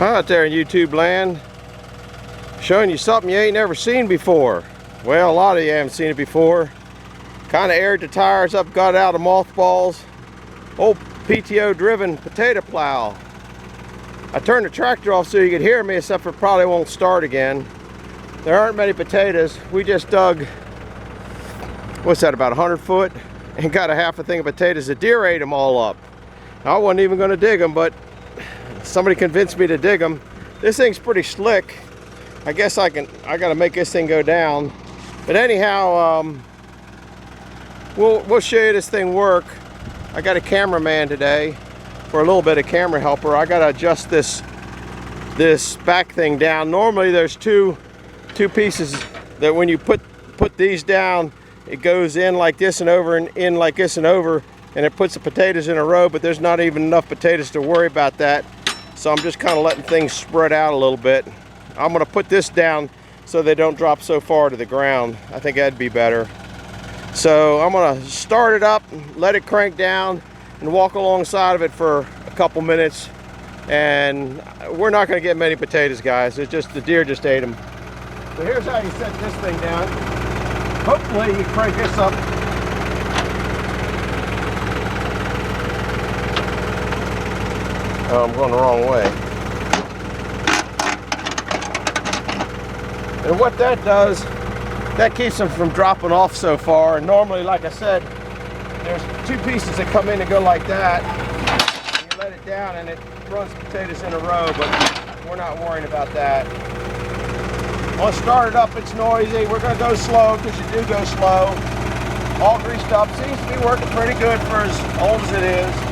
Out there in YouTube land, showing you something you ain't never seen before. Well, a lot of you haven't seen it before. Kind of aired the tires up, got out of mothballs. Old PTO driven potato plow. I turned the tractor off so you could hear me, except for probably won't start again. There aren't many potatoes. We just dug, what's that, about 100 foot, and got a half a thing of potatoes. The deer ate them all up. I wasn't even going to dig them, but somebody convinced me to dig them. This thing's pretty slick. I guess I gotta make this thing go down. But anyhow, we'll show you this thing work. I got a cameraman today for a little bit of camera helper. I gotta adjust this back thing down. Normally there's two pieces that when you put these down, it goes in like this and over and in like this and over, and it puts the potatoes in a row, but there's not even enough potatoes to worry about that. So I'm just kind of letting things spread out a little bit. I'm gonna put this down so they don't drop so far to the ground. I think that'd be better. So I'm gonna start it up, let it crank down, and walk alongside of it for a couple minutes. And we're not gonna get many potatoes, guys. It's just the deer just ate them. So here's how you set this thing down. Hopefully you crank this up. Oh, I'm going the wrong way. And what that does, that keeps them from dropping off so far. And normally, like I said, there's two pieces that come in and go like that. You let it down and it runs potatoes in a row, but we're not worrying about that. Once started up, it's noisy. We're gonna go slow because you do go slow. All greased up, seems to be working pretty good for as old as it is.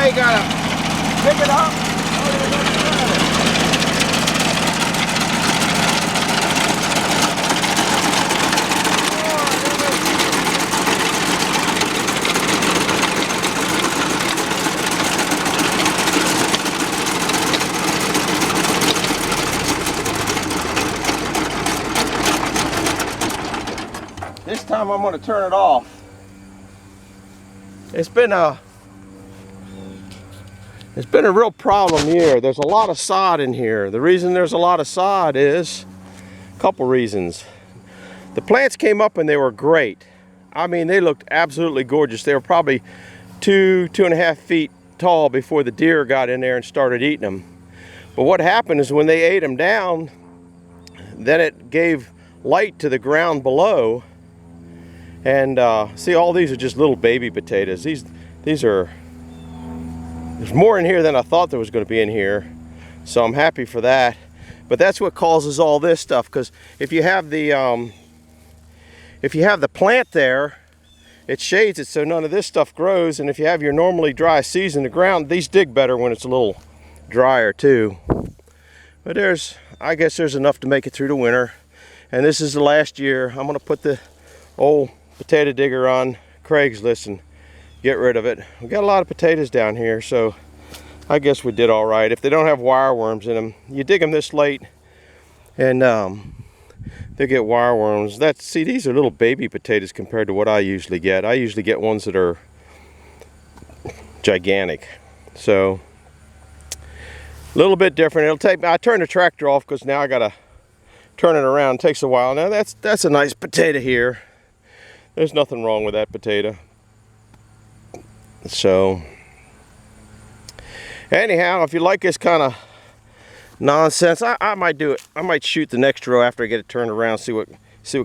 you gotta pick it up. This time I'm going to turn it off. It's been a real problem here. There's a lot of sod in here. The reason there's a lot of sod is a couple reasons. The plants came up and they were great. I mean, they looked absolutely gorgeous. They were probably 2.5 feet tall before the deer got in there and started eating them. But what happened is when they ate them down, then it gave light to the ground below. And see, all these are just little baby potatoes. These are, there's more in here than I thought there was going to be in here, so I'm happy for that. But that's what causes all this stuff, because if you have the plant there, it shades it so none of this stuff grows. And if you have your normally dry seeds in the ground, these dig better when it's a little drier too. But I guess there's enough to make it through the winter. And this is the last year. I'm going to put the old potato digger on Craigslist and get rid of it. We got a lot of potatoes down here, so I guess we did all right. If they don't have wireworms in them, you dig them this late and they get wireworms. See, these are little baby potatoes compared to what I usually get. I usually get ones that are gigantic, so a little bit different. I turned the tractor off because now I gotta turn it around. It takes a while. Now that's a nice potato here. There's nothing wrong with that potato. So anyhow, if you like this kind of nonsense, I might do it. I might shoot the next row after I get it turned around, see what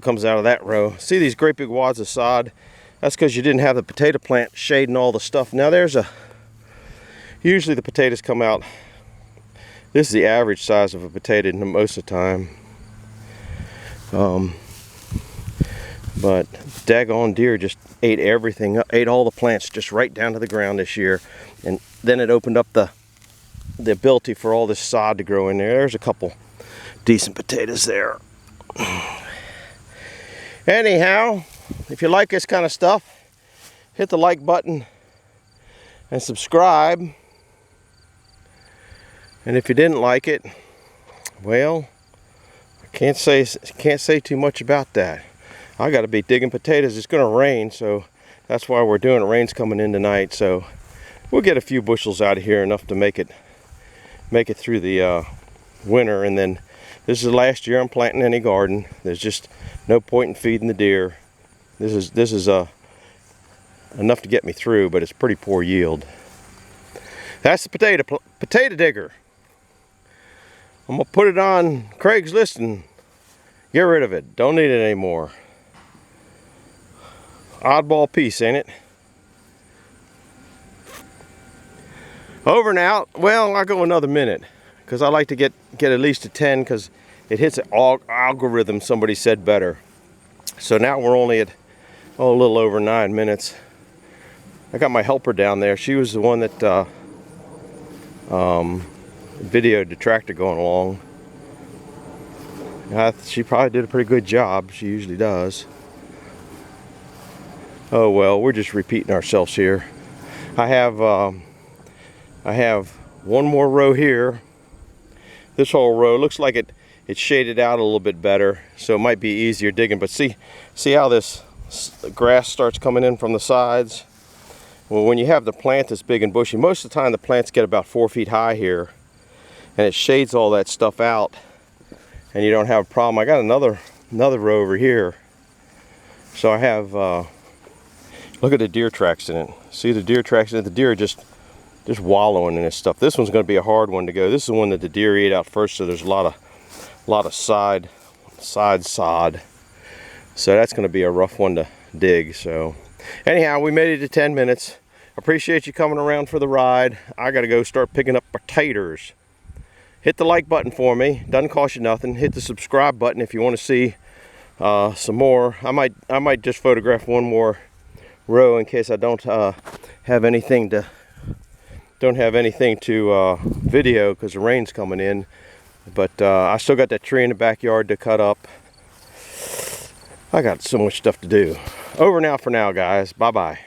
comes out of that row. See these great big wads of sod? That's because you didn't have the potato plant shading all the stuff. Now usually the potatoes come out, this is the average size of a potato most of the time. But daggone deer just ate everything, ate all the plants just right down to the ground this year. And then it opened up the ability for all this sod to grow in there. There's a couple decent potatoes there. Anyhow, if you like this kind of stuff, hit the like button and subscribe. And if you didn't like it, well, I can't say too much about that. I got to be digging potatoes. It's going to rain, so that's why we're doing it. Rain's coming in tonight, so we'll get a few bushels out of here, enough to make it through the winter. And then this is the last year I'm planting any garden. There's just no point in feeding the deer. This is enough to get me through, but it's pretty poor yield. That's the potato digger. I'm gonna put it on Craigslist and get rid of it. Don't need it anymore. Oddball piece, ain't it? Over and out. Well, I'll go another minute because I like to get at least a 10 because it hits an algorithm somebody said better. So now we're only at a little over 9 minutes. I got my helper down there. She was the one that videoed the tractor going along. She probably did a pretty good job. She usually does. Oh well, we're just repeating ourselves here. I have one more row here. This whole row looks like it's shaded out a little bit better, so it might be easier digging. But see how this grass starts coming in from the sides? Well, when you have the plant that's big and bushy, most of the time the plants get about 4 feet high here, and it shades all that stuff out, and you don't have a problem. I got another row over here, so I have look at the deer tracks in it. See the deer tracks in it? The deer are just wallowing in this stuff. This one's going to be a hard one to go. This is the one that the deer ate out first, so there's a lot of side sod, so that's going to be a rough one to dig. So anyhow, we made it to 10 minutes. Appreciate you coming around for the ride. I got to go start picking up potatoes. Hit the like button for me. Doesn't cost you nothing. Hit the subscribe button if you want to see some more. I might just photograph one more row in case I don't have anything to don't have anything to video because the rain's coming in. But I still got that tree in the backyard to cut up. I got so much stuff to do. Over now for now, guys. Bye-bye.